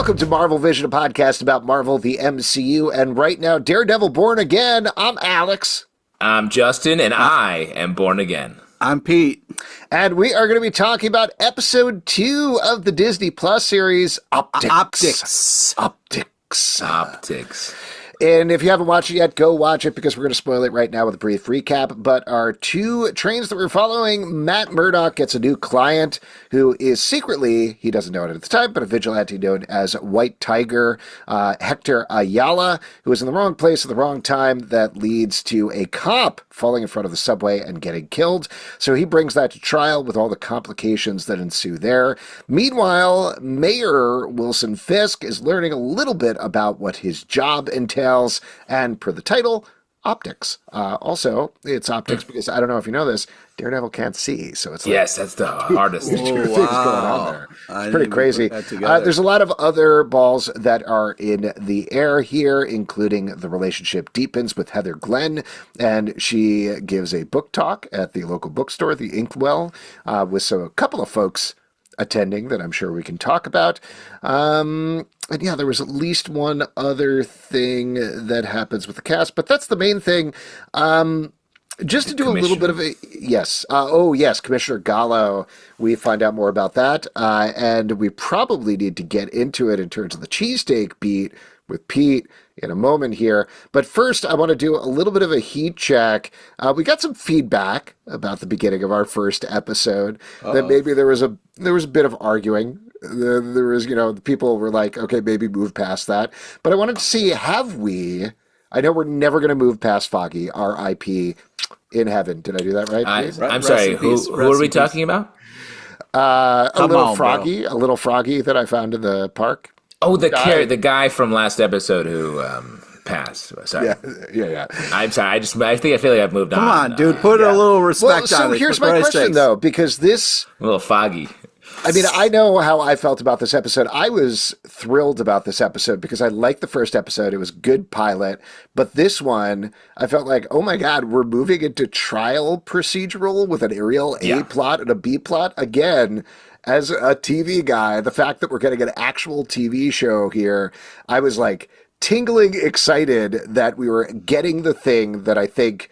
Welcome to Marvel Vision, a podcast about Marvel, the MCU, and right now, Daredevil Born Again. I'm Alex. I'm Justin, and I am born again. I'm Pete. And we are going to be talking about episode 2 of the Disney Plus series, Optics. And if you haven't watched it yet, go watch it because we're going to spoil it right now with a brief recap. But our two trains that we're following, Matt Murdock gets a new client who is secretly, he doesn't know it at the time, but a vigilante known as White Tiger, Hector Ayala, who is in the wrong place at the wrong time. That leads to a cop falling in front of the subway and getting killed. So he brings that to trial with all the complications that ensue there. Meanwhile, Mayor Wilson Fisk is learning a little bit about what his job entails, and per the title, optics. Also, it's optics because, I don't know if you know this, Daredevil can't see, so it's like... Yes, that's the hardest thing. Two things going on there. It's pretty crazy. There's a lot of other balls that are in the air here, including the relationship deepens with Heather Glenn, and she gives a book talk at the local bookstore, the Inkwell, with a couple of folks attending that I'm sure we can talk about. And yeah, there was at least one other thing that happens with the cast, but that's the main thing. Just to do a little bit of a... Yes. Commissioner Gallo. We find out more about that. And we probably need to get into it in terms of the cheesesteak beat with Pete in a moment here. But first, I want to do a little bit of a heat check. We got some feedback about the beginning of our first episode that maybe there was a bit of arguing. There was, the people were like, okay, maybe move past that. But I wanted to see, have we... I know we're never going to move past Foggy, R.I.P. in heaven. Did I do that right? I'm sorry, who are we talking about? A little froggy that I found in the park. Oh, the guy from last episode who passed. Sorry. Yeah. I'm sorry. I feel like I've moved on. Come on, dude. Put a little respect on it. So here's my question, though, because this... A little foggy. I mean, I know how I felt about this episode. I was thrilled about this episode because I liked the first episode. It was good pilot. But this one, I felt like, oh my God, we're moving into trial procedural with an real A plot and a B plot. Again, as a TV guy, the fact that we're getting an actual TV show here, I was like tingling excited that we were getting the thing that I think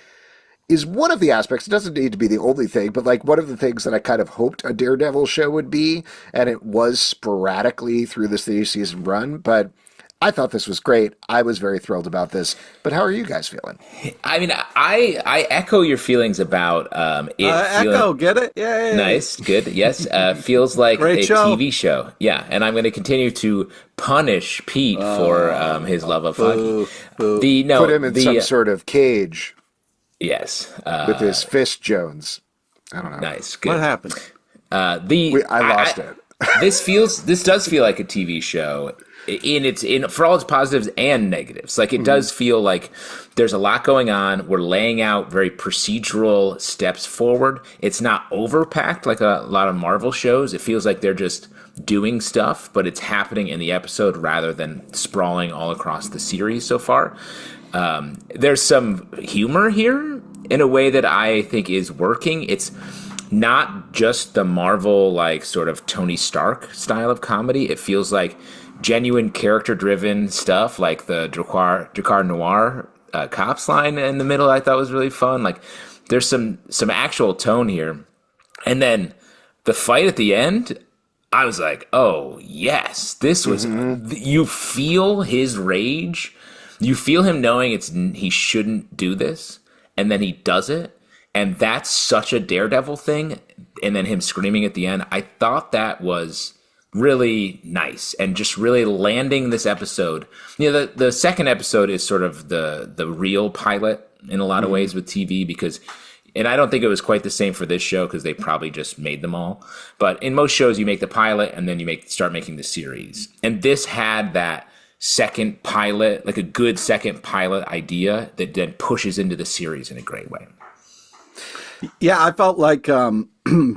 is one of the aspects. It doesn't need to be the only thing, but like one of the things that I kind of hoped a Daredevil show would be, and it was sporadically through this 3-season run, but I thought this was great. I was very thrilled about this, but how are you guys feeling? I mean, I echo your feelings about it. Echo, get it? Yeah. Nice, good, yes. Feels like Great a show. TV show. Yeah, and I'm going to continue to punish Pete for his love of Foggy. Put him in some sort of cage. Yes. With his fist Jones. I don't know. Nice. Good. What happened? I lost it. This does feel like a TV show for all its positives and negatives. Like it does feel like there's a lot going on. We're laying out very procedural steps forward. It's not overpacked like a lot of Marvel shows. It feels like they're just doing stuff, but it's happening in the episode rather than sprawling all across the series so far. There's some humor here in a way that I think is working. It's not just the Marvel, like, sort of Tony Stark style of comedy. It feels like genuine character-driven stuff, like the Drakkar Noir cops line in the middle I thought was really fun. Like, there's some actual tone here. And then the fight at the end, I was like, oh, yes. This was... You feel his rage. You feel him knowing he shouldn't do this, and then he does it, and that's such a Daredevil thing, and then him screaming at the end. I thought that was really nice, and just really landing this episode. The second episode is sort of the real pilot in a lot of ways with TV, because, and I don't think it was quite the same for this show, because they probably just made them all. But in most shows, you make the pilot, and then you start making the series. And this had that second pilot, like a good second pilot idea that then pushes into the series in a great way. Yeah, I felt like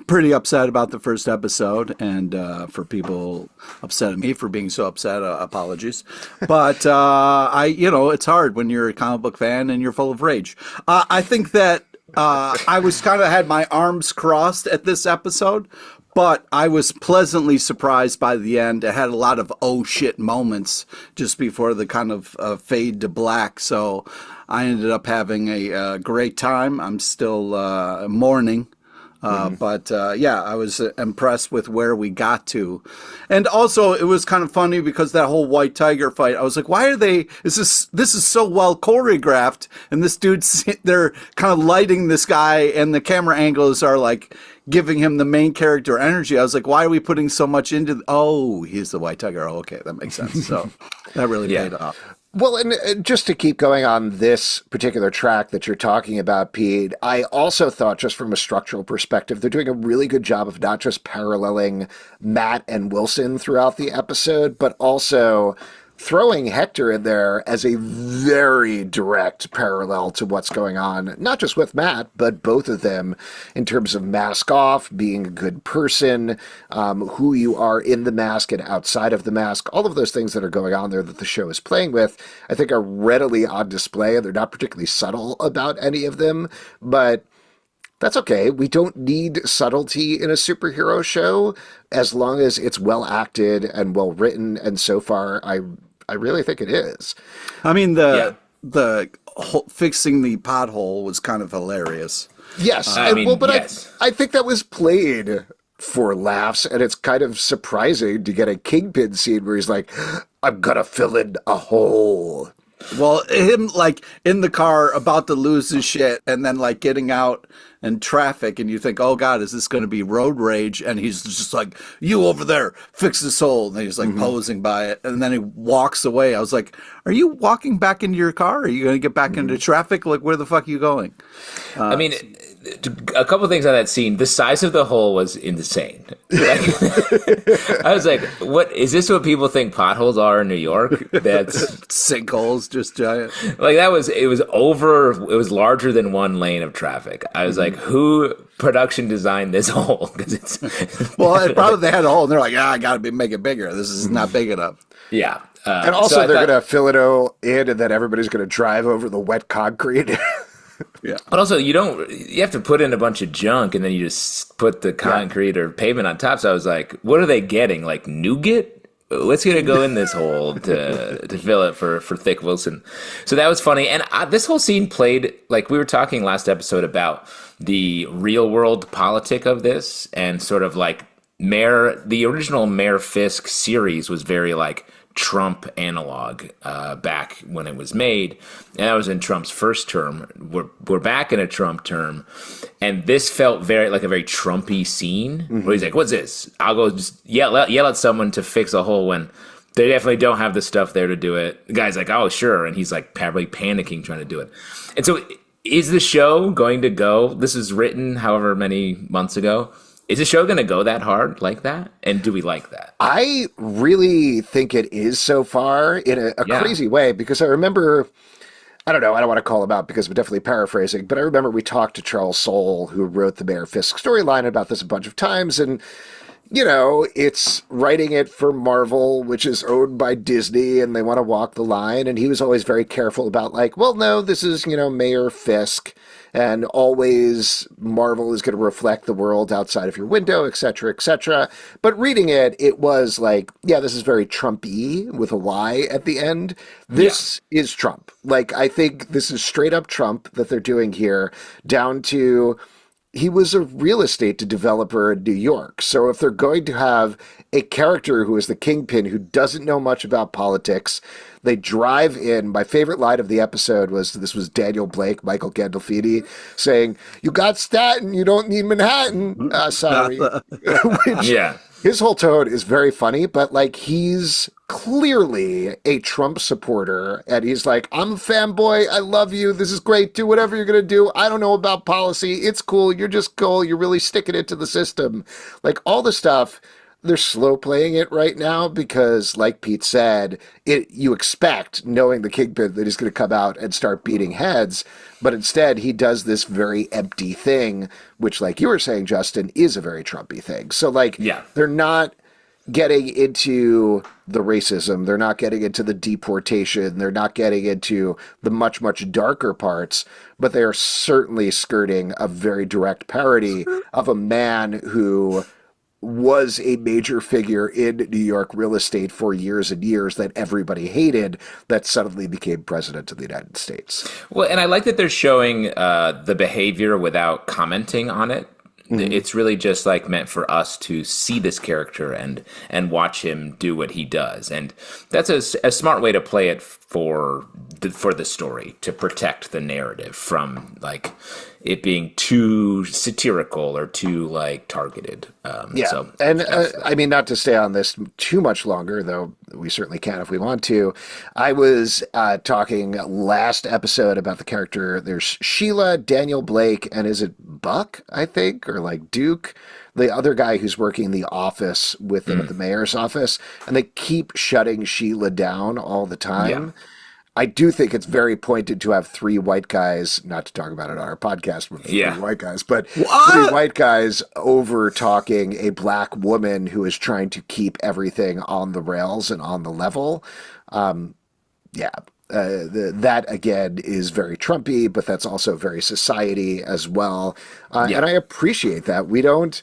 pretty upset about the first episode, and for people upset at me for being so upset, apologies. But it's hard when you're a comic book fan and you're full of rage. I think that I was kind of had my arms crossed at this episode, But I was pleasantly surprised by the end. It had a lot of oh shit moments just before the kind of fade to black. So I ended up having a great time. I'm still mourning. But yeah, I was impressed with where we got to. And also, it was kind of funny because that whole white tiger fight, I was like, why are they, this is so well choreographed. And this dude's, they're kind of lighting this guy and the camera angles are like giving him the main character energy. I was like, why are we putting so much into, oh, he's the white tiger. Oh, okay, that makes sense. So that really paid off. Well, and just to keep going on this particular track that you're talking about, Pete, I also thought just from a structural perspective, they're doing a really good job of not just paralleling Matt and Wilson throughout the episode, but also throwing Hector in there as a very direct parallel to what's going on, not just with Matt, but both of them in terms of mask off, being a good person, who you are in the mask and outside of the mask, all of those things that are going on there that the show is playing with, I think are readily on display, and they're not particularly subtle about any of them, but that's okay. We don't need subtlety in a superhero show as long as it's well acted and well written. And so far, I really think it is. I mean, the fixing the pothole was kind of hilarious. Yes. Yes. I think that was played for laughs, and it's kind of surprising to get a Kingpin scene where he's like, I'm going to fill in a hole. Well, him like in the car about to lose his shit and then like getting out in traffic and you think, oh God, is this going to be road rage? And he's just like, you over there, fix this hole. And he's like posing by it. And then he walks away. I was like, are you walking back into your car? Are you going to get back into traffic? Like, where the fuck are you going? I mean, a couple things on that scene. The size of the hole was insane. I was like, "What is this? What people think potholes are in New York? That's sinkholes, just giant." Like that was. It was over. It was larger than one lane of traffic. I was like, "Who production designed this hole?" Because it's well, probably they had a hole, and they're like, "I got to make it bigger. This is not big enough." Yeah. And also, they're going to fill it in, and then everybody's going to drive over the wet concrete. Yeah. But also, you have to put in a bunch of junk, and then you just put the concrete or pavement on top. So I was like, what are they getting? Like nougat? What's going to go in this hole to fill it for Thick Wilson? So that was funny. And this whole scene played, like we were talking last episode about the real world politic of this, and sort of like the original Mayor Fisk series was very like Trump analog back when it was made, and that was in Trump's first term. We're back in a Trump term, and this felt very like a very Trumpy scene where he's like, "What's this? I'll go just yell at someone to fix a hole when they definitely don't have the stuff there to do it." The guy's like, "Oh, sure," and he's like probably panicking trying to do it. And so, is the show going to go? This is written however many months ago. Is the show going to go that hard like that? And do we like that? I really think it is so far in a crazy way, because I remember, I don't know, I don't want to call him out because I'm definitely paraphrasing, but I remember we talked to Charles Soule, who wrote the Mayor Fisk storyline, about this a bunch of times, and you know, it's writing it for Marvel, which is owned by Disney, and they want to walk the line. And he was always very careful about like, well, no, this is, Mayor Fisk, and always Marvel is going to reflect the world outside of your window, et cetera, et cetera. But reading it, it was like, yeah, this is very Trumpy with a Y at the end. This is Trump. Like, I think this is straight up Trump that they're doing here, down to he was a real estate developer in New York. So if they're going to have a character who is the kingpin who doesn't know much about politics, they drive in. My favorite line of the episode was Daniel Blake, Michael Gandolfini, saying, "You got Staten, you don't need Manhattan." Sorry. His whole tone is very funny, but like he's clearly a Trump supporter, and he's like, "I'm a fanboy. I love you. This is great. Do whatever you're going to do. I don't know about policy. It's cool. You're just cool. You're really sticking it to the system." Like all the stuff, they're slow playing it right now because, like Pete said, you expect, knowing the kingpin, that he's going to come out and start beating heads. But instead, he does this very empty thing, which, like you were saying, Justin, is a very Trumpy thing. So, like, they're not getting into the racism. They're not getting into the deportation. They're not getting into the much, much darker parts. But they are certainly skirting a very direct parody of a man who was a major figure in New York real estate for years and years that everybody hated, that suddenly became president of the United States. Well, and I like that they're showing the behavior without commenting on it. It's really just like meant for us to see this character and watch him do what he does, and that's a smart way to play it for the story, to protect the narrative from like it being too satirical or too like targeted. I mean, not to stay on this too much longer, though we certainly can if we want to. I was talking last episode about the character. There's Sheila, Daniel Blake, and is it Buck, I think, or like Duke, the other guy who's working in the office with them at the mayor's office, and they keep shutting Sheila down all the time. Yeah. I do think it's very pointed to have three white guys, not to talk about it on our podcast with three white guys, but three white guys over talking a black woman who is trying to keep everything on the rails and on the level. That again is very Trumpy, but that's also very society as well. And I appreciate that.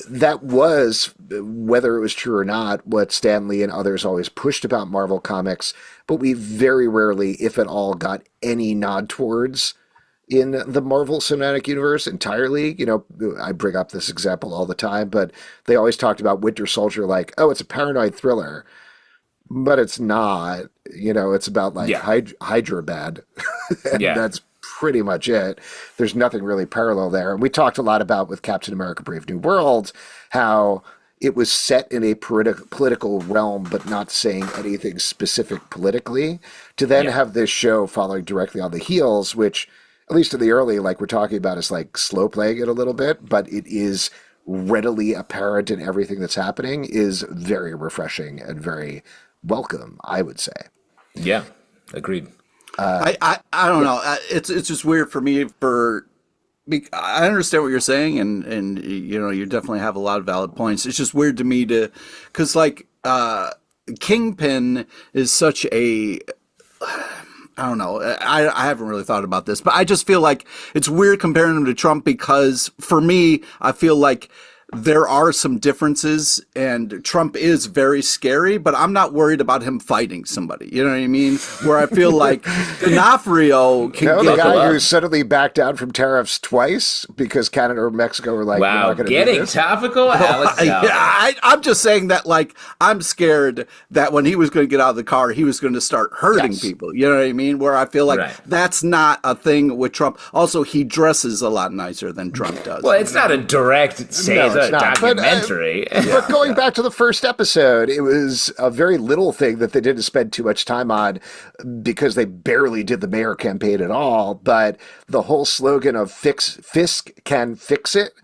That was, whether it was true or not, what Stan Lee and others always pushed about Marvel Comics, but we very rarely, if at all, got any nod towards in the Marvel Cinematic Universe entirely. You know, I bring up this example all the time, but they always talked about Winter Soldier like, oh, it's a paranoid thriller. But it's not. You know, it's about like Hyderabad. And that's pretty much it. There's nothing really parallel there. And we talked a lot about with Captain America Brave New World how it was set in a political realm, but not saying anything specific politically, to then have this show following directly on the heels, which, at least in the early, like we're talking about, is like slow playing it a little bit, but it is readily apparent in everything that's happening, is very refreshing and very welcome, I would say. Yeah, agreed. I don't know. It's just weird for me. I understand what you're saying, and you know, you definitely have a lot of valid points. It's just weird to me because like Kingpin is such a, I don't know. I haven't really thought about this, but I just feel like it's weird comparing him to Trump, because for me, I feel like there are some differences, and Trump is very scary, but I'm not worried about him fighting somebody. You know what I mean? Where I feel like D'Onofrio can the guy who suddenly backed down from tariffs twice because Canada or Mexico were like, wow, getting topical, Alex. I'm just saying that, like, I'm scared that when he was going to get out of the car, he was going to start hurting people. You know what I mean? Where I feel like that's not a thing with Trump. Also, he dresses a lot nicer than Trump does. Well, it's not a direct say. It's a documentary. But going back to the first episode, it was a very little thing that they didn't spend too much time on because they barely did the mayor campaign at all. But the whole slogan of Fisk can fix it.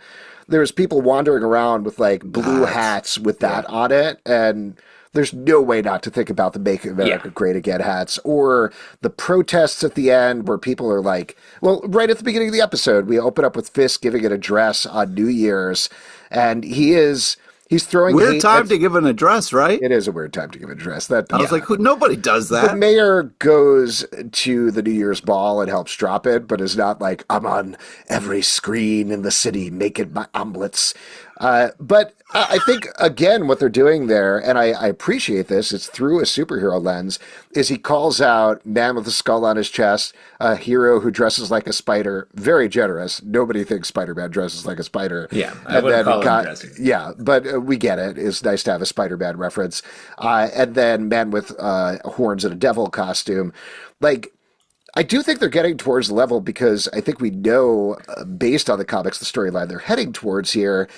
There's people wandering around with like blue hats with that on it, and there's no way not to think about the Make America Great Again hats, or the protests at the end where people are like, well, right at the beginning of the episode, we open up with Fisk giving an address on New Year's, and he's throwing weird time to give an address, right? It is a weird time to give an address. I was like, nobody does that. The mayor goes to the New Year's ball and helps drop it, but is not like, I'm on every screen in the city making my omelets. But I think, again, what they're doing there, and I appreciate this, it's through a superhero lens, is he calls out man with a skull on his chest, a hero who dresses like a spider, very generous. Nobody thinks Spider-Man dresses like a spider. Yeah, I wouldn't call him dressing. Yeah, but we get it. It's nice to have a Spider-Man reference. And then man with horns and a devil costume. Like, I do think they're getting towards the level, because I think we know, based on the comics, the storyline they're heading towards here,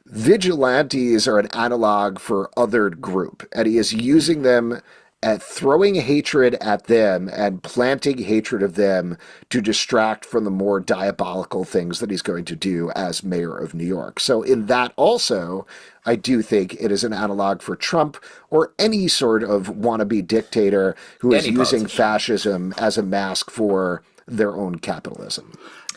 vigilantes are an analog for othered group, and he is using them at throwing hatred at them and planting hatred of them to distract from the more diabolical things that he's going to do as mayor of New York. So in that also, I do think it is an analog for Trump or any sort of wannabe dictator who is using fascism as a mask for their own capitalism.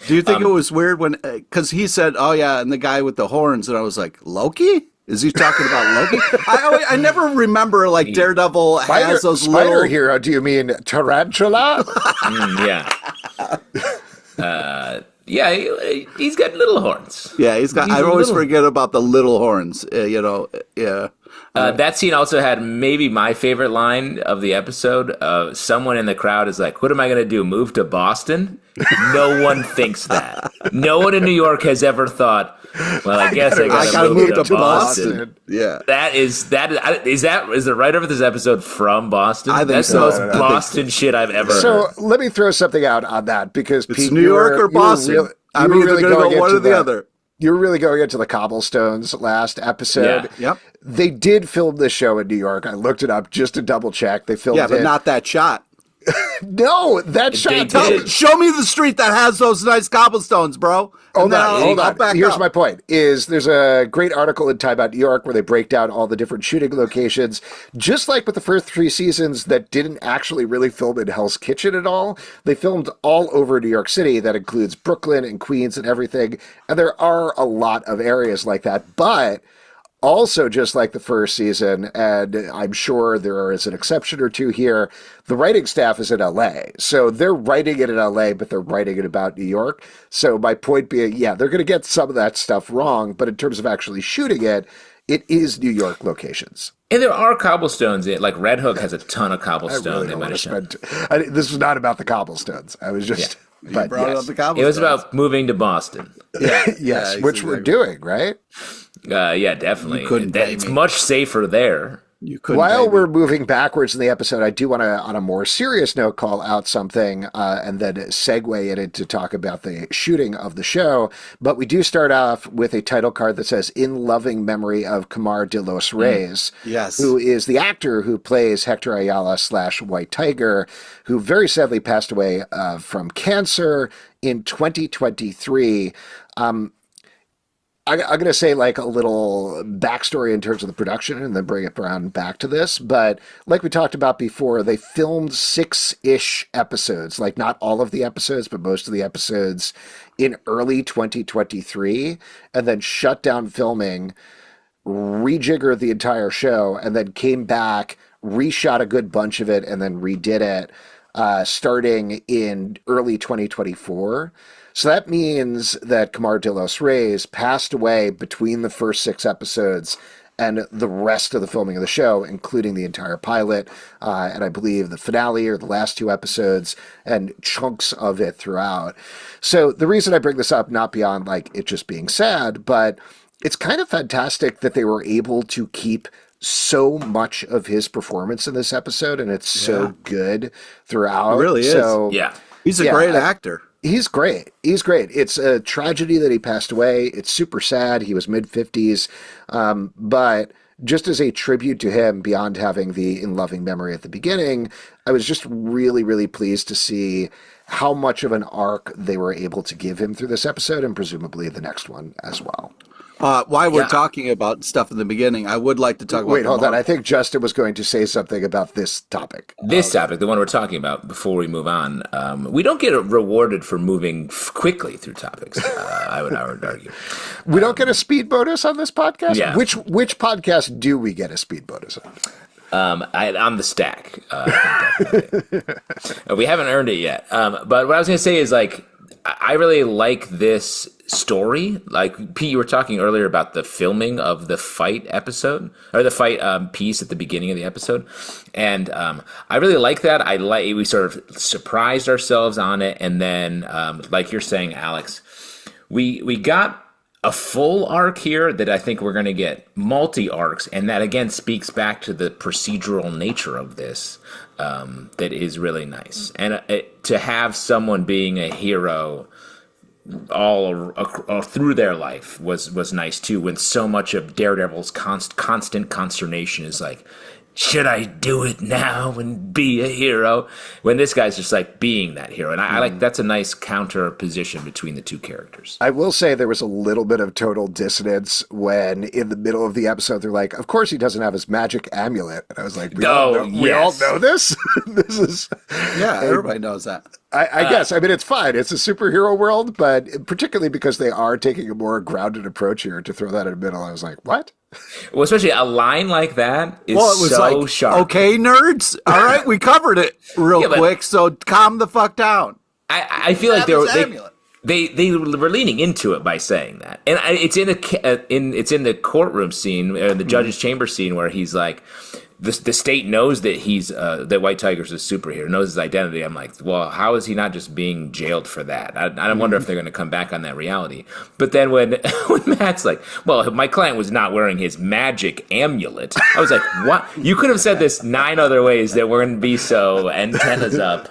Do you think it was weird when, because he said, oh yeah, and the guy with the horns, and I was like, Loki? Is he talking about Loki? I never remember, like, Daredevil has those spider hero. Do you mean tarantula? Yeah. Yeah, he's got little horns. Yeah, he's got. I always forget about the little horns. Yeah. That scene also had maybe my favorite line of the episode. Someone in the crowd is like, "What am I going to do? Move to Boston?" No one thinks that. No one in New York has ever thought, "Well, I guess I got to move to Boston." Yeah, is the writer of this episode from Boston? I think That's so. the most Boston shit I've ever heard. So let me throw something out on that because it's Pete, New York or Boston. I'm either going to go one or the other. You were really going into the cobblestones last episode. Yeah. Yep. They did film this show in New York. I looked it up just to double check. They filmed it. Yeah, but not that shot. No, that shot. Show me the street that has those nice cobblestones, bro. Hold on. Here's my point. There's a great article in Time Out New York where they break down all the different shooting locations. Just like with the first 3 seasons that didn't actually really film in Hell's Kitchen at all, they filmed all over New York City. That includes Brooklyn and Queens and everything. And there are a lot of areas like that. But also, just like the first season, and I'm sure there is an exception or two here, the writing staff is in LA. So they're writing it in LA, but they're writing it about New York. So my point being, yeah, they're going to get some of that stuff wrong, but in terms of actually shooting it, it is New York locations. And there are cobblestones. Like Red Hook has a ton of cobblestones. This was not about the cobblestones. I was just... Yeah. But yes. It was about moving to Boston. Yeah, yes, which we're doing, right? Yeah, definitely. It's much safer there. While we're moving backwards in the episode, I do want to, on a more serious note, call out something and then segue it into talk about the shooting of the show. But we do start off with a title card that says, "In loving memory of Camar de los Reyes," who is the actor who plays Hector Ayala / White Tiger, who very sadly passed away from cancer in 2023. I'm going to say like a little backstory in terms of the production and then bring it around back to this. But like we talked about before, they filmed 6-ish episodes, like not all of the episodes, but most of the episodes in early 2023, and then shut down filming, rejiggered the entire show, and then came back, reshot a good bunch of it, and then redid it starting in early 2024. So that means that Camar de los Reyes passed away between the first 6 episodes and the rest of the filming of the show, including the entire pilot, and I believe the finale or the last 2 episodes, and chunks of it throughout. So the reason I bring this up, not beyond like it just being sad, but it's kind of fantastic that they were able to keep so much of his performance in this episode, and it's so good throughout. It really is. So, he's a great actor. He's great. It's a tragedy that he passed away. It's super sad. He was mid-50s. But just as a tribute to him, beyond having the in loving memory at the beginning, I was just really, really pleased to see how much of an arc they were able to give him through this episode, and presumably the next one as well. While we're talking about stuff in the beginning, I would like to talk about... Wait, hold on. I think Justin was going to say something about this topic. The one we're talking about, before we move on. We don't get rewarded for moving quickly through topics, I would argue. We don't get a speed bonus on this podcast? Yeah. Which podcast do we get a speed bonus on? On the stack. Definitely. We haven't earned it yet. But what I was going to say is, like, I really like this story. Like, Pete, you were talking earlier about the filming of the fight episode, or the fight piece at the beginning of the episode. And I really like that. We sort of surprised ourselves on it. And then, like you're saying, Alex, we got a full arc here that I think we're going to get multi-arcs. And that, again, speaks back to the procedural nature of this. That is really nice. And to have someone being a hero all through their life was nice too, when so much of Daredevil's constant consternation is like, should I do it now and be a hero? When this guy's just like being that hero. And I like, that's a nice counter position between the two characters. I will say there was a little bit of total dissonance when in the middle of the episode, they're like, of course he doesn't have his magic amulet. And I was like, we all know this? This is... Yeah, everybody knows that. I guess. I mean, it's fine. It's a superhero world, but particularly because they are taking a more grounded approach here, to throw that in the middle, I was like, what? Well, especially a line like that is so sharp. Okay, nerds. All right, we covered it real quick, so calm the fuck down. I feel like They were leaning into it by saying that, and it's in the courtroom scene, the judge's chamber scene, where he's like, the state knows that he's that White Tiger's a superhero, knows his identity. I'm like, well, how is he not just being jailed for that? I wonder if they're going to come back on that reality. But then when Matt's like, well, my client was not wearing his magic amulet, I was like, what? You could have said this 9 other ways that wouldn't be so antennas up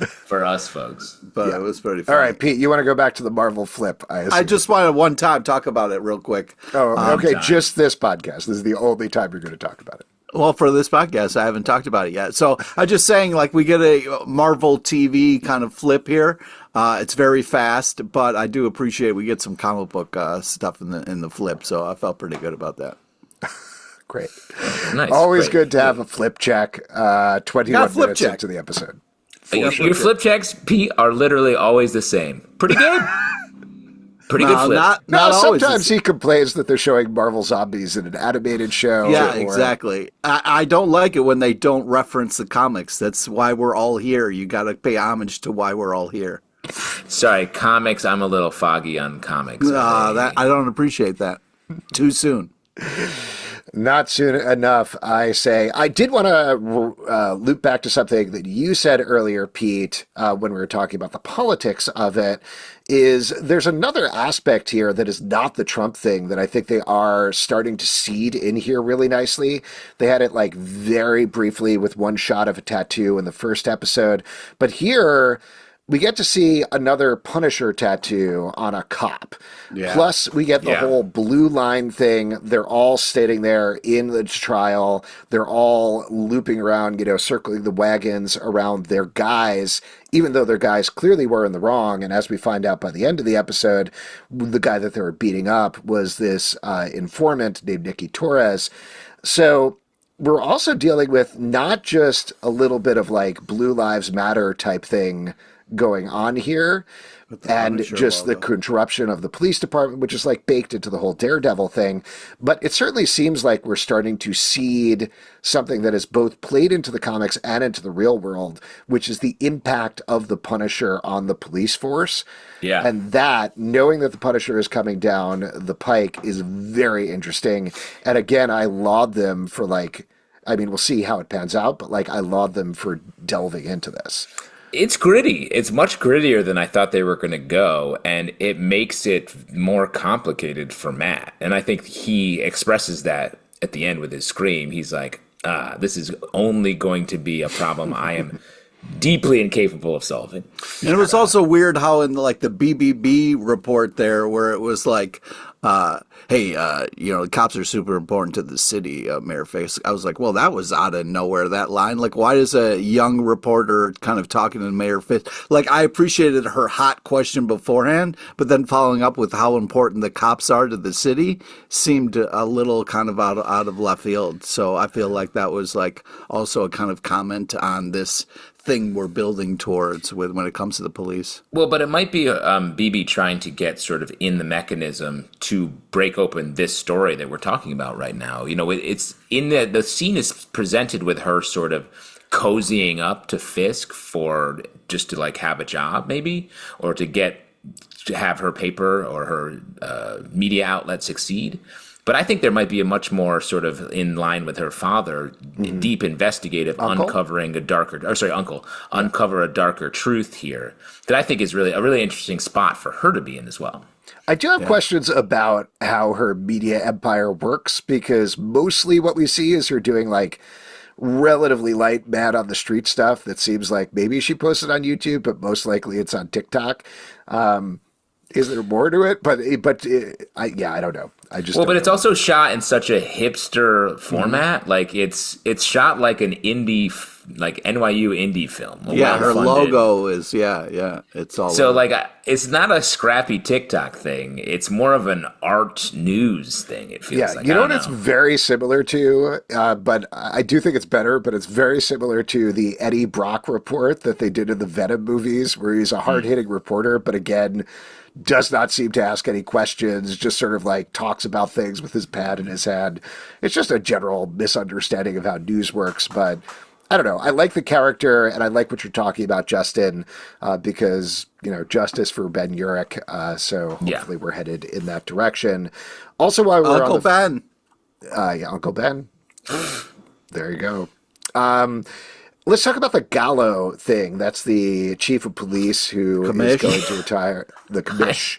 for us folks. But it was pretty funny. All right, Pete, you want to go back to the Marvel flip? I just wanted one time talk about it real quick. Oh, okay, just this podcast. This is the only time you're going to talk about it. Well, for this podcast, I haven't talked about it yet. So I'm just saying, like, we get a Marvel TV kind of flip here. It's very fast, but I do appreciate we get some comic book stuff in the flip. So I felt pretty good about that. Great. Nice. Always Great. good to have a flip check 21 flip minutes check. into the episode. Your flip checks, Pete, are literally always the same. Pretty good. Pretty good flip. Not always. Sometimes he complains that they're showing Marvel zombies in an animated show. Yeah, or, exactly. I don't like it when they don't reference the comics. That's why we're all here. You got to pay homage to why we're all here. Sorry, comics. I'm a little foggy on comics. I don't appreciate that. Too soon. Not soon enough, I say. I did want to loop back to something that you said earlier, Pete, when we were talking about the politics of it, is there's another aspect here that is not the Trump thing that I think they are starting to seed in here really nicely. They had it like very briefly with one shot of a tattoo in the first episode, but here we get to see another Punisher tattoo on a cop. Yeah. Plus, we get the whole blue line thing. They're all standing there in the trial. They're all looping around, circling the wagons around their guys, even though their guys clearly were in the wrong. And as we find out by the end of the episode, the guy that they were beating up was this informant named Nicky Torres. So we're also dealing with not just a little bit of like Blue Lives Matter type thing going on here, and just the corruption of the police department, which is like baked into the whole Daredevil thing. But it certainly seems like we're starting to seed something that is both played into the comics and into the real world, which is the impact of the Punisher on the police force. Yeah. And that, knowing that the Punisher is coming down the pike, is very interesting. And again, I laud them for we'll see how it pans out, but I laud them for delving into this. It's gritty. It's much grittier than I thought they were going to go, and it makes it more complicated for Matt. And I think he expresses that at the end with his scream. He's like, this is only going to be a problem I am deeply incapable of solving. And it was also weird how in the BBB report there, where it was like, hey, the cops are super important to the city, Mayor Fisk. I was like, well, that was out of nowhere, that line. Why is a young reporter kind of talking to Mayor Fisk? I appreciated her hot question beforehand, but then following up with how important the cops are to the city seemed a little kind of out of left field. So I feel like that was also a kind of comment on this thing we're building towards when it comes to the police. Well, but it might be BB trying to get sort of in the mechanism to break open this story that we're talking about right now. It's in the scene is presented with her sort of cozying up to Fisk for just to have a job maybe, or to have her paper or her media outlet succeed. But I think there might be a much more sort of in line with her father, deep investigative, uncover a darker truth here that I think is really a really interesting spot for her to be in as well. I do have questions about how her media empire works, because mostly what we see is her doing relatively light man on the street stuff that seems like maybe she posted on YouTube, but most likely it's on TikTok. Is there more to it? But I don't know. But it's also shot in such a hipster format. Mm-hmm. It's shot like an indie, NYU indie film. Her logo is it's all so it's not a scrappy TikTok thing. It's more of an art news thing. It feels like. You know what it's very similar to, but I do think it's better. But it's very similar to the Eddie Brock report that they did in the Venom movies, where he's a hard-hitting reporter, but again, does not seem to ask any questions, just sort of talks about things with his pad in his hand. It's just a general misunderstanding of how news works, but I don't know. I like the character, and I like what you're talking about, Justin, because, justice for Ben Urich. So hopefully we're headed in that direction. Also, while we're Uncle Ben. Yeah, Uncle Ben. There you go. Let's talk about the Gallo thing. That's the chief of police who is going to retire. The commish.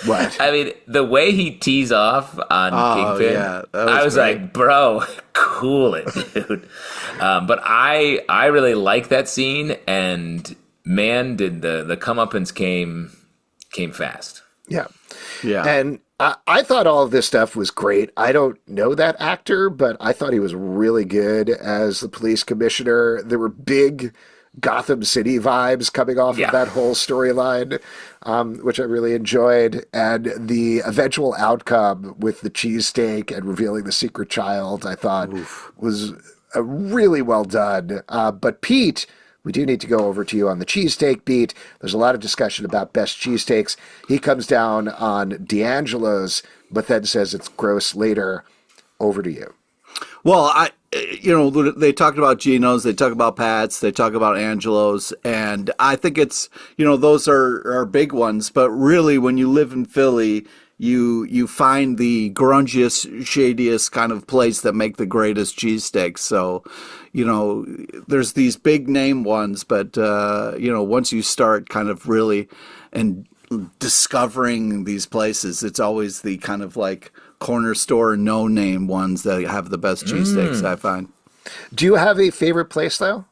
What? I mean, the way he tees off on Kingpin, I was great. like, bro, cool it, dude. But I really like that scene, and man, did the comeuppance came fast. Yeah. Yeah. And I thought all of this stuff was great. I don't know that actor, but I thought he was really good as the police commissioner. There were big Gotham City vibes coming off of that whole storyline, which I really enjoyed. And the eventual outcome with the cheesesteak and revealing the secret child, I thought was really well done. But Pete, we do need to go over to you on the cheesesteak beat. There's a lot of discussion about best cheesesteaks. He comes down on D'Angelo's, but then says it's gross later. Over to you. Well, they talked about Geno's, they talk about Pat's, they talk about Angelo's, and I think it's, those are big ones. But really, when you live in Philly, you find the grungiest, shadiest kind of place that make the greatest cheesesteaks. So, there's these big name ones, but once you start kind of really and discovering these places, it's always the kind of like corner store no name ones that have the best cheesesteaks, I find. Do you have a favorite place though?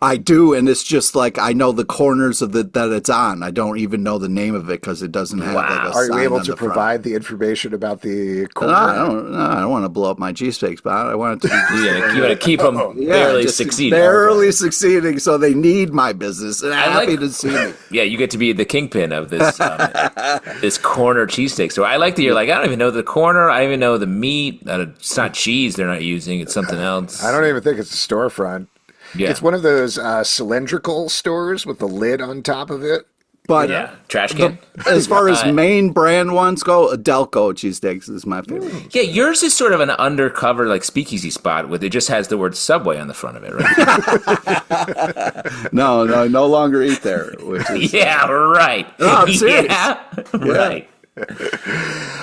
I do, and it's just like I know the corners of that it's on. I don't even know the name of it because it doesn't have like a Are you sign able on to the front. provide the information about the corner? I don't want to blow up my cheesesteak spot. I want it to be You got to keep them barely just succeeding. barely succeeding, so they need my business and happy to see me. Yeah, you get to be the kingpin of this this corner cheesesteak store. I like that you're like, I don't even know the corner. I don't even know the meat. It's not cheese they're not using. It's something else. I don't even think it's a storefront. Yeah. It's one of those cylindrical stores with the lid on top of it. But trash can. as far as main brand ones go, Adelco cheesesteaks is my favorite. Yeah, yours is sort of an undercover like speakeasy spot with it just has the word Subway on the front of it, right? No longer eat there. Which is, Yeah, right. No, I'm serious. Yeah, right.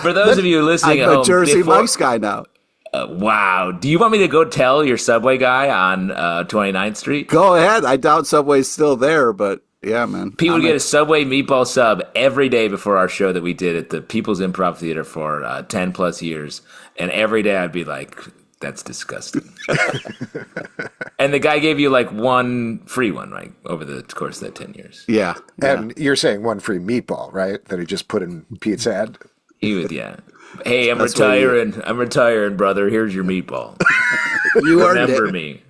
For those of you listening I'm at a home, Jersey Mike's guy now. Wow. Do you want me to go tell your Subway guy on 29th Street? Go ahead. I doubt Subway's still there, but yeah, man. People would get a Subway meatball sub every day before our show that we did at the People's Improv Theater for 10 plus years. And every day I'd be like, that's disgusting. And the guy gave you like one free one, right? Over the course of that 10 years. Yeah. And you're saying one free meatball, right? That he just put in Pete's ad? He would, yeah. Hey, I'm That's what retiring. I'm retiring, brother. Here's your meatball. You earned Remember it. me.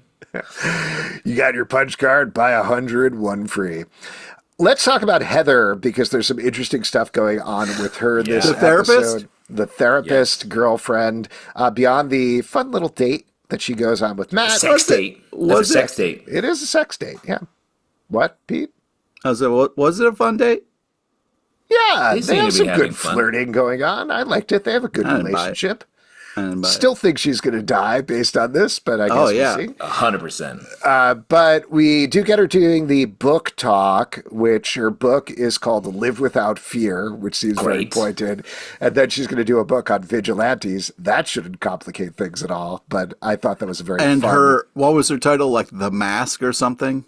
You got your punch card, buy 100, one free. Let's talk about Heather, because there's some interesting stuff going on with her this The therapist? episode. The therapist, girlfriend, beyond the fun little date that she goes on with Matt. Sex date. Was That's a it? sex date. It is a sex date, yeah. What, Pete? Was it a fun date? Yeah, They they seem have to be some having good fun. flirting going on. I liked it. They have a good I didn't buy it. relationship. And by- Still think she's going to die based on this, but I guess Oh, yeah. we'll see. 100%. But we do get her doing the book talk, which her book is called Live Without Fear, which seems very Great. pointed. And then she's going to do a book on vigilantes. That shouldn't complicate things at all, but I thought that was a very and fun... what was her title? Like The Mask or something,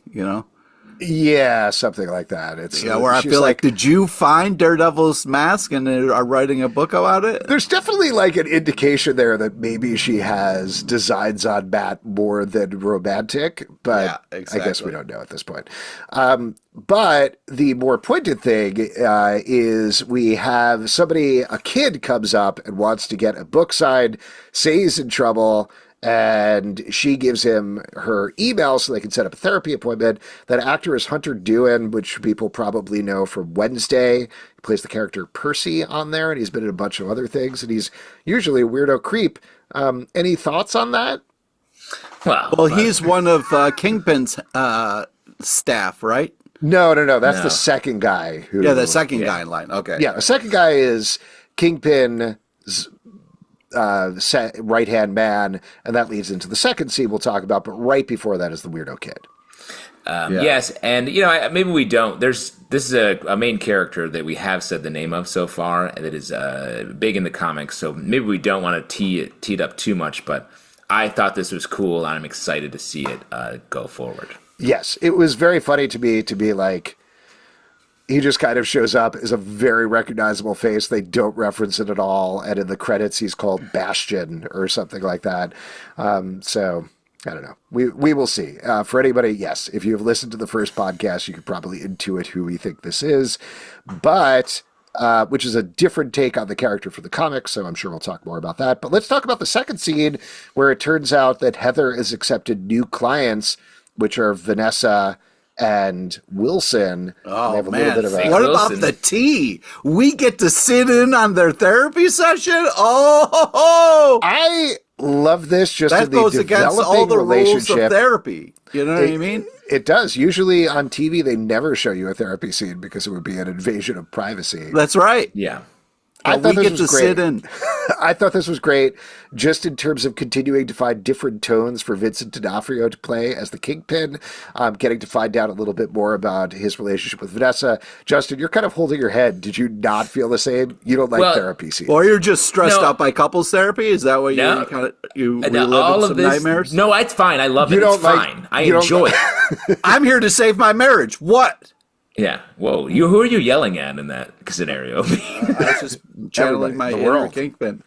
Yeah, something like that. It's where I she's feel like, did you find Daredevil's mask and are writing a book about it? There's definitely like an indication there that maybe she has designs on Matt more than romantic, but Yeah, I guess exactly. we don't know at this point. But the more pointed thing is we have a kid comes up and wants to get a book signed, say he's in trouble, and she gives him her email so they can set up a therapy appointment. That actor is Hunter Dewan, which people probably know from Wednesday. He plays the character Percy on there, and he's been in a bunch of other things, and he's usually a weirdo creep. Any thoughts on that? Well, he's one of Kingpin's staff, right? No. That's No. the second guy. Who, Yeah, the second guy in line. Okay. Yeah, the second guy is Kingpin's right-hand man, and that leads into the second scene we'll talk about, but right before that is the weirdo kid. Yes, and maybe we don't. This is a main character that we have said the name of so far that is big in the comics. So maybe we don't want to tee it up too much. But I thought this was cool, and I'm excited to see it go forward. Yes, it was very funny to me to be like, he just kind of shows up as a very recognizable face. They don't reference it at all, and in the credits he's called Bastion or something like that. So. I don't know. We will see. For anybody, yes, if you've listened to the first podcast, you could probably intuit who we think this is, but which is a different take on the character for the comics, so I'm sure we'll talk more about that. But let's talk about the second scene where it turns out that Heather has accepted new clients, which are Vanessa and Wilson. Oh, they have a man. little bit of What Wilson. about the tea? We get to sit in on their therapy session? Oh, I love this just that in the goes against all developing the rules relationship. of therapy. You know what I mean? It does. Usually on TV, they never show you a therapy scene because it would be an invasion of privacy. That's right. Yeah. I But thought we this get was to great. sit in. I thought this was great, just in terms of continuing to find different tones for Vincent D'Onofrio to play as the Kingpin, getting to find out a little bit more about his relationship with Vanessa. Justin, you're kind of holding your head. Did you not feel the same? You don't like therapy scenes. Or you're just stressed No. out by couples therapy? Is that what No. you kind of you No, relive all some of this. nightmares? No, it's fine. I love You it. It's don't like- fine. I you don't- enjoy it. I'm here to save my marriage. What? Yeah. Whoa. Who are you yelling at in that scenario? I was just channeling my the inner world. Kingpin.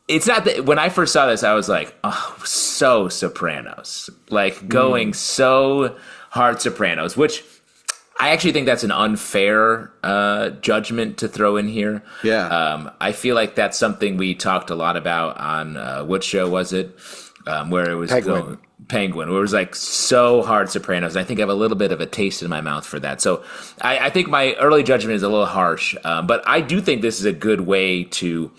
It's not that when I first saw this, I was like, oh, so Sopranos. Like going so hard Sopranos, which I actually think that's an unfair judgment to throw in here. Yeah. I feel like that's something we talked a lot about on what show was it? Where it was Penguin, where it was like so hard Sopranos. I think I have a little bit of a taste in my mouth for that. So I think my early judgment is a little harsh, but I do think this is a good way to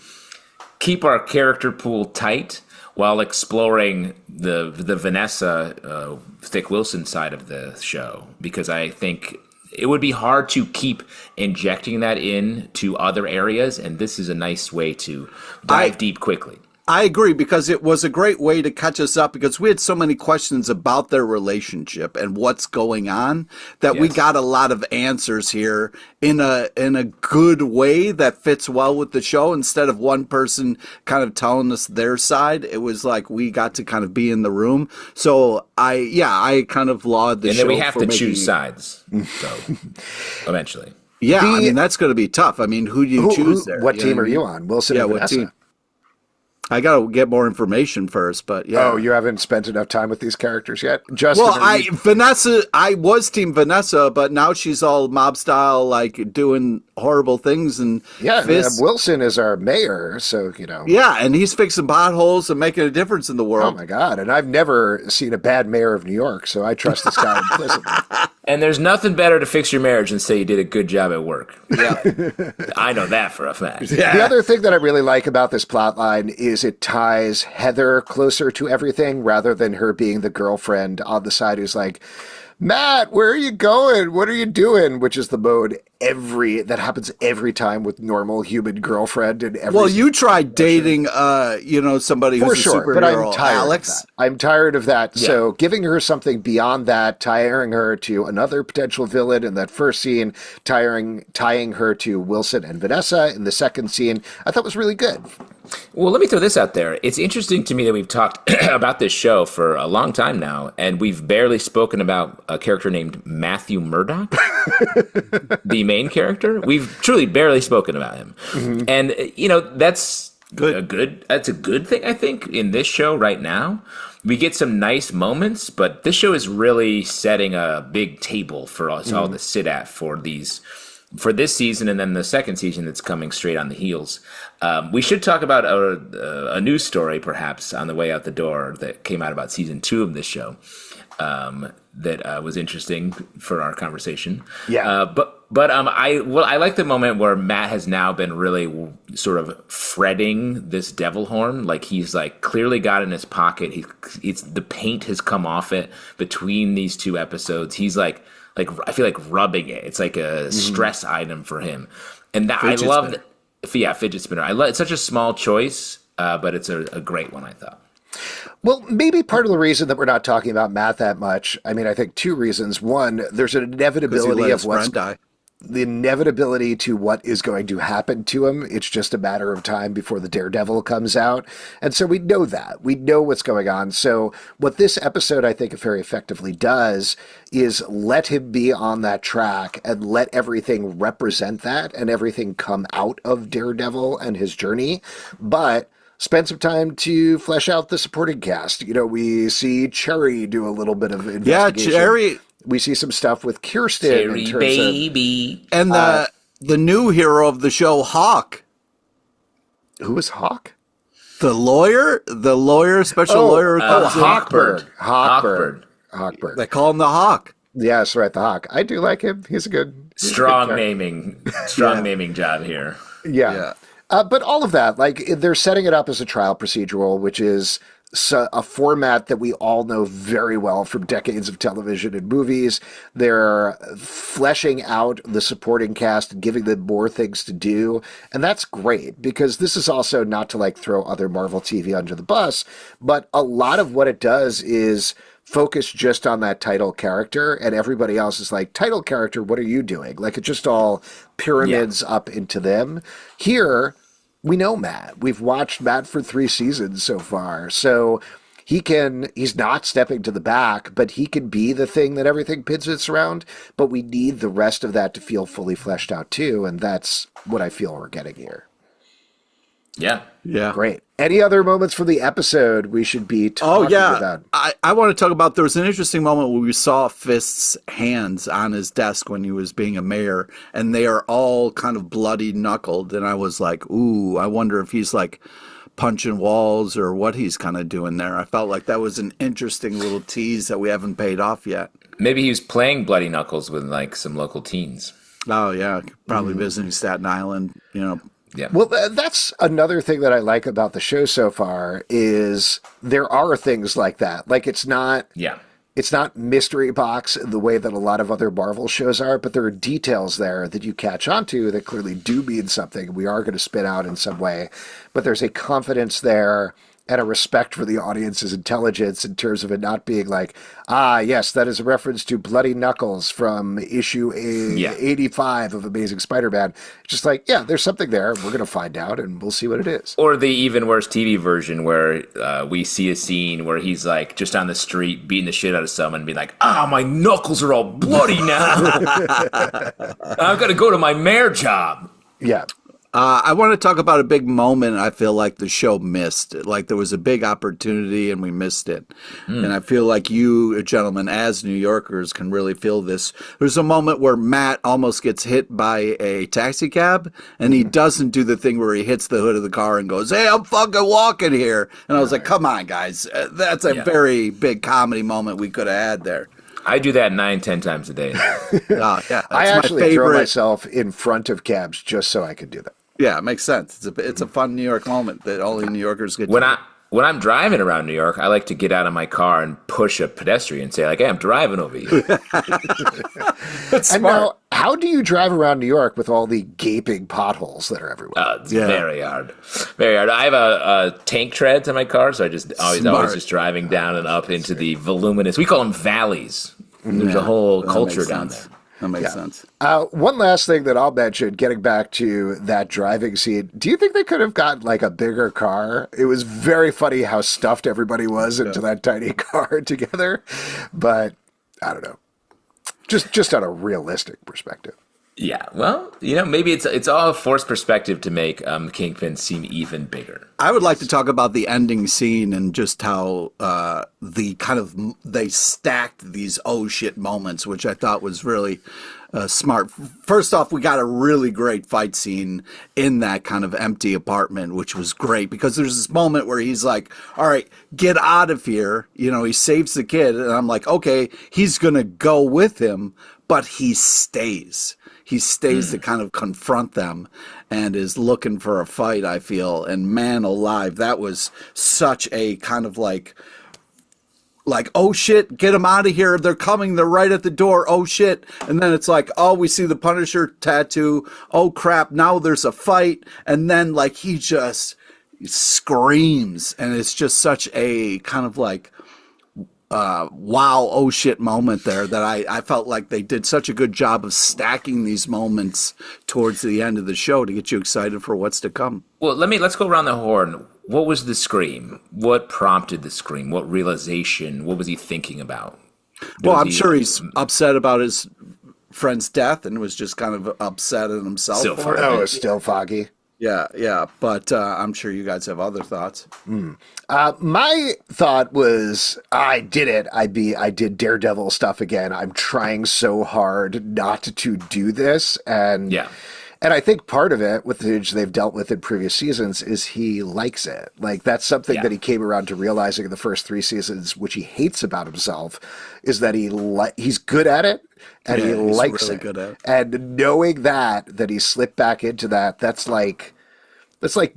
keep our character pool tight while exploring the Vanessa Thick Wilson side of the show, because I think it would be hard to keep injecting that in to other areas, and this is a nice way to dive deep quickly. I agree, because it was a great way to catch us up, because we had so many questions about their relationship and what's going on that we Yes. got a lot of answers here in a good way that fits well with the show. Instead of one person kind of telling us their side, it was like we got to kind of be in the room. So I kind of laud the And show. then we have for to making choose it- sides. So eventually. Yeah, I mean that's going to be tough. I mean, who do you choose there? What You know team what are I mean? you on? Wilson Yeah, and what Vanessa? team? I got to get more information first, but yeah. Oh, you haven't spent enough time with these characters yet? Justin, Well, are you- I was Team Vanessa, but now she's all mob style, like doing horrible things. And yeah, Fisk, Wilson is our mayor, so, you know. yeah, and he's fixing potholes and making a difference in the Oh, world. my God. And I've never seen a bad mayor of New York, so I trust this guy implicitly. And there's nothing better to fix your marriage than say you did a good job at work. Yeah, I know that for a fact. The other thing that I really like about this plot line is it ties Heather closer to everything rather than her being the girlfriend on the side who's like, Matt, where are you going? What are you doing? Which is the mode that happens every time with normal human girlfriend and every. Well, you tried dating, somebody for who's sure, a superhero, but I'm tired Alex. of that. I'm tired of that. Yeah. So giving her something beyond that, tying her to another potential villain in that first scene, tying her to Wilson and Vanessa in the second scene, I thought was really good. Well, let me throw this out there. It's interesting to me that we've talked about this show for a long time now, and we've barely spoken about a character named Matthew Murdock, the main character. We've truly barely spoken about him. Mm-hmm. And, that's that's a good thing, I think, in this show right now. We get some nice moments, but this show is really setting a big table for us all to sit at for this season, and then the second season that's coming straight on the heels. We should talk about a news story, perhaps, on the way out the door that came out about season 2 of this show that was interesting for our conversation. Yeah. But I like the moment where Matt has now been really sort of fretting this devil horn. Like he's like clearly got it in his pocket. It's the paint has come off it between these two episodes. He's like I feel like rubbing it. It's like a stress item for him. And I love that. fidget spinner. It's such a small choice, but it's a great one, I thought. Well, maybe part of the reason that we're not talking about Matt that much, I mean, I think two reasons. One, there's an inevitability of what's the inevitability to what is going to happen to him. It's just a matter of time before the Daredevil comes out. And so we know that. We know what's going on. So what this episode, I think, very effectively does is let him be on that track and let everything represent that and everything come out of Daredevil and his journey. But spend some time to flesh out the supporting cast. You know, we see Cherry do a little bit of investigation. Yeah, Cherry. We see some stuff with Kirsten Cherry in terms baby. And the new hero of the show, Hawk. Who is Hawk? The lawyer, special lawyer. Hawkbird. Hawkbird. They call him the Hawk. Yes, right, the Hawk. I do like him. He's a good naming job here. Yeah. But all of that, like, they're setting it up as a trial procedural, which is a format that we all know very well from decades of television and movies. They're fleshing out the supporting cast and giving them more things to do. And that's great, because this is also not to, like, throw other Marvel TV under the bus, but a lot of what it does is focus just on that title character, and everybody else is like, title character, what are you doing? Like, it just all pyramids up into them. Here, we know Matt. We've watched Matt for 3 seasons so far. So he's not stepping to the back, but he can be the thing that everything pivots around. But we need the rest of that to feel fully fleshed out too. And that's what I feel we're getting here. Yeah. Great. Any other moments from the episode we should be talking about? I want to talk about, there was an interesting moment where we saw Fisk's hands on his desk when he was being a mayor, and they are all kind of bloody knuckled. And I was like, ooh, I wonder if he's like punching walls or what he's kind of doing there. I felt like that was an interesting little tease that we haven't paid off yet. Maybe he was playing bloody knuckles with like some local teens. Oh, yeah. Probably visiting Staten Island, you know. Yeah. Well, that's another thing that I like about the show so far is there are things like that. Like, it's not mystery box in the way that a lot of other Marvel shows are, but there are details there that you catch onto that clearly do mean something. We are going to spin out in some way, but there's a confidence there and a respect for the audience's intelligence in terms of it not being like, yes, that is a reference to Bloody Knuckles from issue 85 of Amazing Spider-Man. Just like, yeah, there's something there. We're going to find out, and we'll see what it is. Or the even worse TV version where we see a scene where he's like just on the street beating the shit out of someone and being like, my knuckles are all bloody now. I've got to go to my mayor job. Yeah. I want to talk about a big moment I feel like the show missed. Like, there was a big opportunity and we missed it. And I feel like you, gentlemen, as New Yorkers, can really feel this. There's a moment where Matt almost gets hit by a taxi cab, and he doesn't do the thing where he hits the hood of the car and goes, hey, I'm fucking walking here. And I was like, come on, guys. That's a very big comedy moment we could have had there. I do that 9-10 times a day. I actually throw myself in front of cabs just so I could do that. Yeah, it makes sense. It's a fun New York moment that only New Yorkers get to do. When I'm driving around New York, I like to get out of my car and push a pedestrian and say, like, hey, I'm driving over you. That's and smart. now, how do you drive around New York with all the gaping potholes that are everywhere? It's very hard. Very hard. I have a tank tread to my car, so I just always just driving down and up into the voluminous, we call them valleys. There's a whole culture down there. That makes sense. One last thing that I'll mention, getting back to that driving scene, do you think they could have gotten like a bigger car? It was very funny how stuffed everybody was into that tiny car together, but I don't know. Just on a realistic perspective. Yeah, well, maybe it's all a forced perspective to make Kingpin seem even bigger. I would like to talk about the ending scene and just how they stacked these oh shit moments, which I thought was really smart. First off, we got a really great fight scene in that kind of empty apartment, which was great because there's this moment where he's like, all right, get out of here. He saves the kid. And I'm like, okay, he's going to go with him, but he stays. He stays to kind of confront them and is looking for a fight, I feel. And man alive, that was such a kind of like like, oh shit, get them out of here. They're coming. They're right at the door. Oh shit. And then it's like, oh, we see the Punisher tattoo. Oh crap. Now there's a fight. And then like he just screams. And it's just such a kind of like, wow, oh shit moment there that I felt like they did such a good job of stacking these moments towards the end of the show to get you excited for what's to come. Well, let's go around the horn. What was the scream? What prompted the scream? What realization? What was he thinking about? Well, I'm sure he's upset about his friend's death and was just kind of upset at himself. Still for it. Oh, it's still foggy. Yeah. But I'm sure you guys have other thoughts. My thought was, I did it. I did Daredevil stuff again. I'm trying so hard not to do this. And Yeah. And I think part of it, with which they've dealt with in previous seasons, is he likes it. Like, that's something that he came around to realizing in the first 3 seasons, which he hates about himself, is that he's good at it, and he likes really it. good at it. And knowing that he slipped back into that, that's like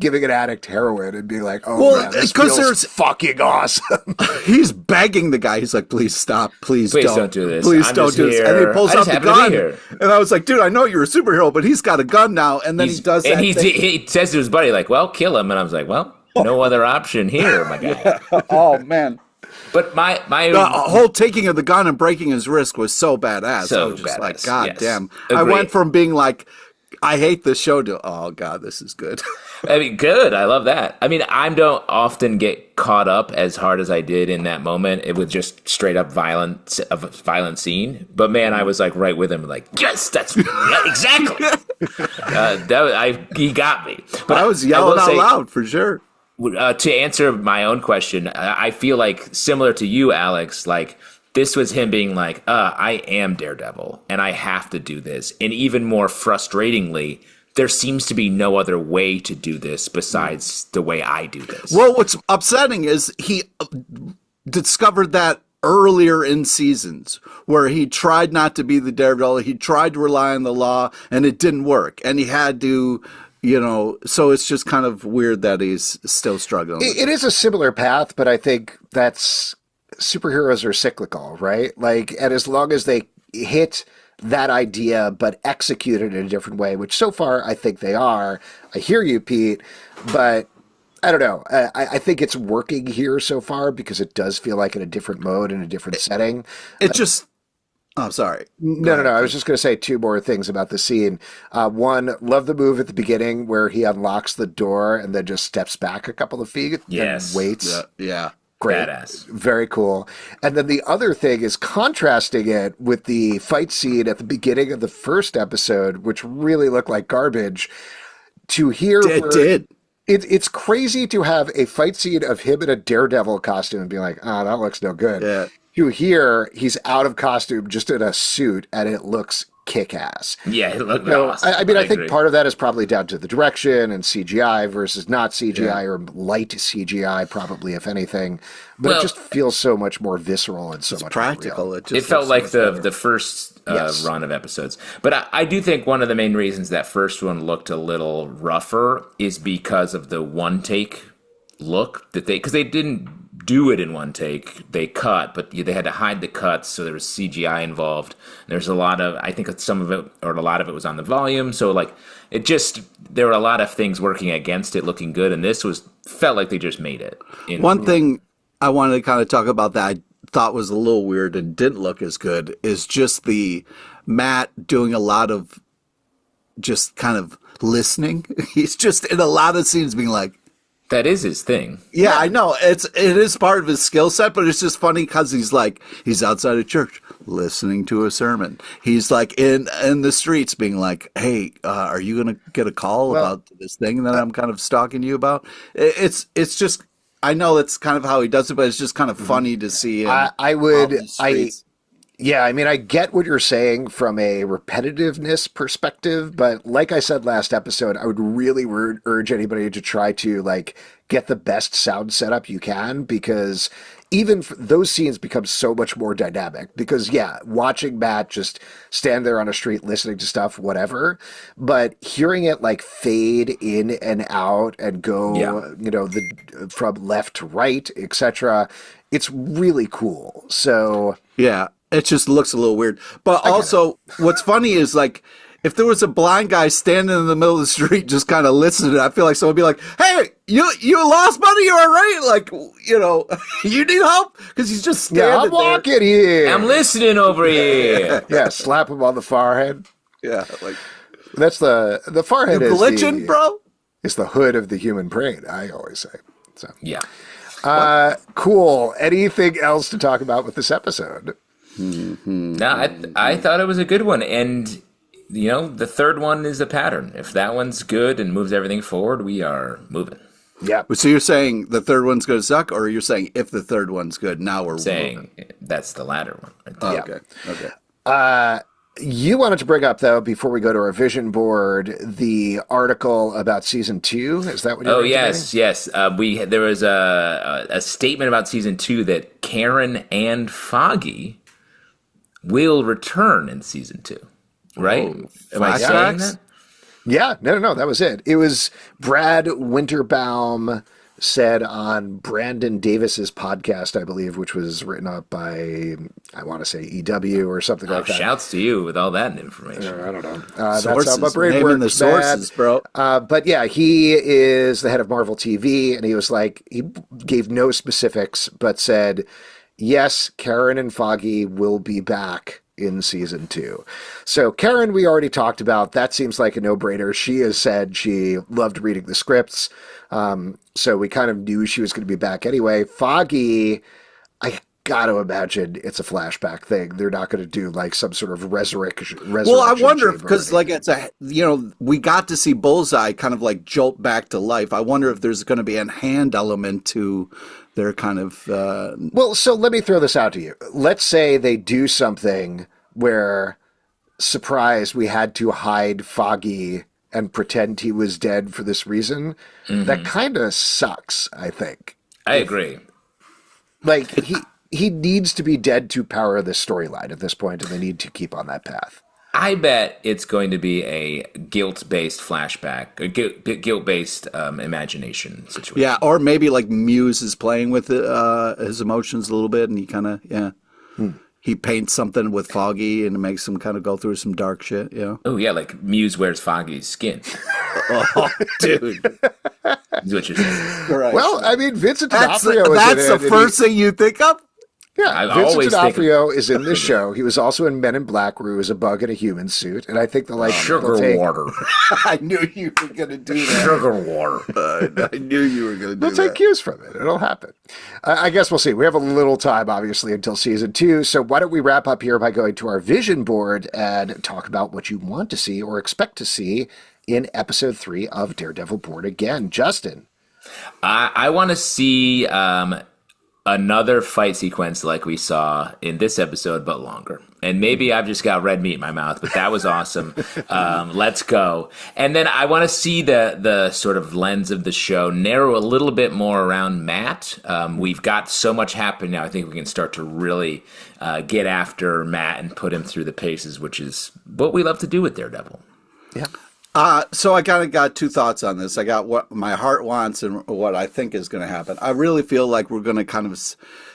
giving an addict heroin and being like, oh, man, this feels fucking awesome. He's begging the guy. He's like, please stop. Please don't do this. Please I'm don't just do this. And here. he pulls I out just the happen to be gun. here. And I was like, dude, I know you're a superhero, but he's got a gun now. And then he does that. And he thing. says to his buddy, like, well, kill him. And I was like, well, no other option here, my guy. Oh, man. But my The whole taking of the gun and breaking his wrist was so badass. So I was just badass, like, God yes. damn. Agreed. I went from being like, I hate this show to, oh, God, this is good. I mean, good. I love that. I mean, I don't often get caught up as hard as I did in that moment. It was just straight up violent scene. But man, I was like right with him, like, yes, that's exactly. He got me. But I was yelling out say, loud for sure. To answer my own question, I feel like similar to you, Alex, like this was him being like, I am Daredevil and I have to do this. And even more frustratingly, there seems to be no other way to do this besides the way I do this. Well, what's upsetting is he discovered that earlier in seasons where he tried not to be the Daredevil. He tried to rely on the law and it didn't work. And he had to, so it's just kind of weird that he's still struggling. It is a similar path, but I think that's superheroes are cyclical, right? Like, and as long as they hit that idea but execute it in a different way, which so far I think they are. I hear you, Pete, but I don't know. I think it's working here so far because it does feel like in a different mode, in a different setting. Oh, sorry. No. I was just going to say 2 more things about the scene. One, love the move at the beginning where he unlocks the door and then just steps back a couple of feet and waits. Yeah. Great. Badass. Very cool. And then the other thing is contrasting it with the fight scene at the beginning of the first episode, which really looked like garbage, to hear... It did. It's crazy to have a fight scene of him in a Daredevil costume and be like, that looks no good. Yeah. To hear he's out of costume, just in a suit, and it looks kick-ass. Yeah, it looked awesome. I mean, I think part of that is probably down to the direction and CGI versus not CGI or light CGI, probably, if anything. But it just feels so much more visceral and so much practical. more real. It felt like the first run of episodes. But I do think one of the main reasons that first one looked a little rougher is because of the one-take look that because they didn't do it in one take. They cut, but they had to hide the cuts, so there was CGI involved. There's a lot of, I think some of it, or a lot of it was on the volume, so like, there were a lot of things working against it looking good, and this felt like they just made it. One thing I wanted to kind of talk about that I thought was a little weird and didn't look as good is just the Matt doing a lot of just kind of listening. He's just in a lot of scenes being like, that is his thing. Yeah, I know. It is part of his skill set, but it's just funny because he's outside of church listening to a sermon. He's like in the streets being like, hey, are you going to get a call about this thing that I'm kind of stalking you about? It's just, I know that's kind of how he does it, but it's just kind of funny to see him. Yeah, I mean, I get what you're saying from a repetitiveness perspective, but like I said last episode, I would really urge anybody to try to get the best sound setup you can, because even those scenes become so much more dynamic because, yeah, watching Matt just stand there on a street listening to stuff, whatever, but hearing it like fade in and out and go, from left to right, etc., it's really cool. So yeah, it just looks a little weird. But also, what's funny is like, if there was a blind guy standing in the middle of the street just kind of listening, I feel like someone would be like, "Hey, you lost money? You all right? Like, you need help?" Because he's just standing I'm walking here. I'm listening over here. Yeah, slap him on the forehead. Yeah, like that's the forehead. You glitching, bro? It's the hood of the human brain. I always say. So yeah. Cool. Anything else to talk about with this episode? No, I thought it was a good one, and the third one is a pattern. If that one's good and moves everything forward, we are moving. Yeah. So you're saying the third one's going to suck, or you're saying if the third one's good, now we're saying moving? That's the latter one. Right there. Okay. You wanted to bring up, though, before we go to our vision board, the article about season 2. Is that what you're yes. There was a statement about season 2 that Karen and Foggy will return in season 2. Right? Am I saying that? Yeah, no, that was it. It was Brad Winterbaum said on Brandon Davis's podcast, I believe, which was written up by, I want to say EW or something like that. Shouts to you with all that information. I don't know. Sources, that's how my brain naming works, the sources, bro. But yeah, he is the head of Marvel TV, and he was like, he gave no specifics, but said, yes, Karen and Foggy will be back in season 2. So Karen, we already talked about. That seems like a no-brainer. She has said she loved reading the scripts. So we kind of knew she was going to be back anyway. Foggy, I got to imagine it's a flashback thing. They're not going to do like some sort of resurrection. Well, I wonder because like it's we got to see Bullseye kind of like jolt back to life. I wonder if there's going to be a hand element to their kind of. Well, so let me throw this out to you. Let's say they do something where, surprise, we had to hide Foggy and pretend he was dead for this reason. Mm-hmm. That kind of sucks, I think. I agree. Like, he needs to be dead to power this storyline at this point, and they need to keep on that path. I bet it's going to be a guilt-based flashback, a guilt-based imagination situation. Yeah, or maybe like Muse is playing with his emotions a little bit, and he kind of, he paints something with Foggy, and it makes him kind of go through some dark shit, Oh, yeah, like Muse wears Foggy's skin. Oh, dude. Is what you're saying. Right. Well, I mean, Vincent D'Onofrio that's the first thing you think of? Yeah, Vincent D'Onofrio is in this show. He was also in Men in Black, where he was a bug in a human suit, and I think sugar water. I knew you were going to do that. Sugar water. I knew you were going to do that. They'll take cues from it. It'll happen. I guess we'll see. We have a little time, obviously, until season 2. So why don't we wrap up here by going to our vision board and talk about what you want to see or expect to see in episode 3 of Daredevil Born Again. Justin. I want to see another fight sequence like we saw in this episode, but longer. And maybe I've just got red meat in my mouth, but that was awesome. Let's go. And then I want to see the sort of lens of the show narrow a little bit more around Matt. We've got so much happening now. I think we can start to really get after Matt and put him through the paces, which is what we love to do with Daredevil. Yeah. So I kind of got two thoughts on this. I got what my heart wants and what I think is going to happen. I really feel like we're going to kind of,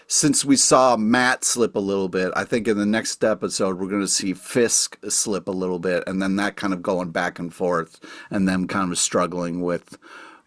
since we saw Matt slip a little bit, I think in the next episode we're going to see Fisk slip a little bit, and then that kind of going back and forth, and them kind of struggling with,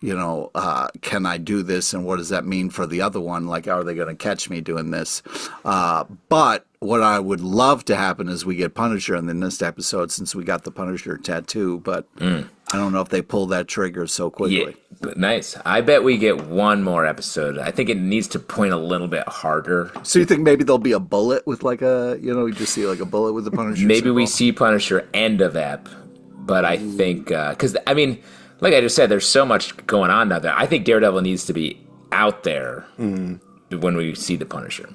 can I do this, and what does that mean for the other one? Like, are they going to catch me doing this? But what I would love to happen is we get Punisher in the next episode, since we got the Punisher tattoo, but I don't know if they pull that trigger so quickly. Yeah, nice. I bet we get one more episode. I think it needs to point a little bit harder. So you think maybe there'll be a bullet with like you just see like a bullet with the Punisher? Maybe we see Punisher end of ep, but I think, because, I mean, like I just said, there's so much going on now that I think Daredevil needs to be out there when we see the Punisher.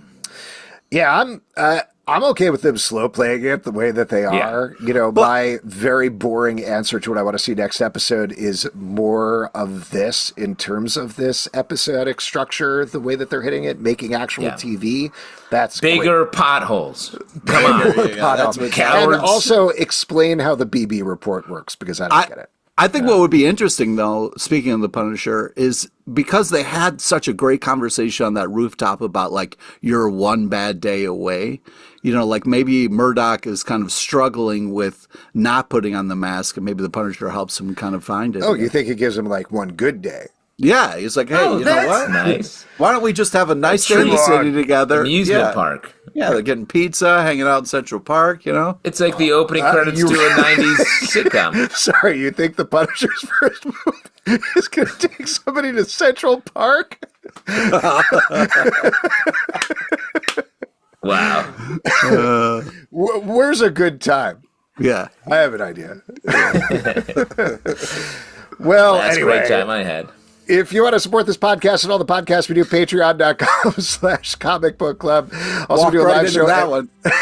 Yeah, I'm okay with them slow playing it the way that they are. You know, my very boring answer to what I want to see next episode is more of this in terms of this episodic structure, the way that they're hitting it, making actual TV. That's bigger potholes. Come on, potholes. And also explain how the BB report works because I don't get it. I think what would be interesting, though, speaking of the Punisher, is because they had such a great conversation on that rooftop about, like, you're one bad day away. You know, like maybe Murdock is kind of struggling with not putting on the mask, and maybe the Punisher helps him kind of find it. Oh, you think it gives him, like, one good day? Yeah, he's like, hey, you know what? Nice. Why don't we just have a nice day in the city together? Amusement park. Yeah, they're getting pizza, hanging out in Central Park, you know? It's like the opening credits to a 90s sitcom. Sorry, you think the Punisher's first move is going to take somebody to Central Park? Wow. Where's a good time? Yeah. I have an idea. Well, That's anyway. a great time I had. If you want to support this podcast and all the podcasts we do, patreon.com/comic book club. Also, we do a live show.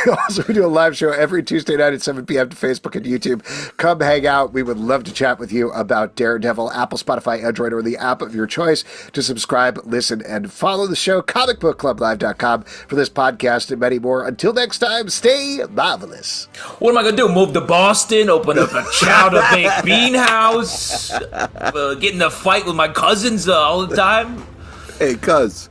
Also, we do a live show every Tuesday night at 7 p.m. to Facebook and YouTube. Come hang out. We would love to chat with you about Daredevil, Apple, Spotify, Android, or the app of your choice. To subscribe, listen, and follow the show, comicbookclublive.com for this podcast and many more. Until next time, stay marvelous. What am I going to do? Move to Boston? Open up a chowder baked bean house? Get in a fight with my cousins all the time? Hey, cuz.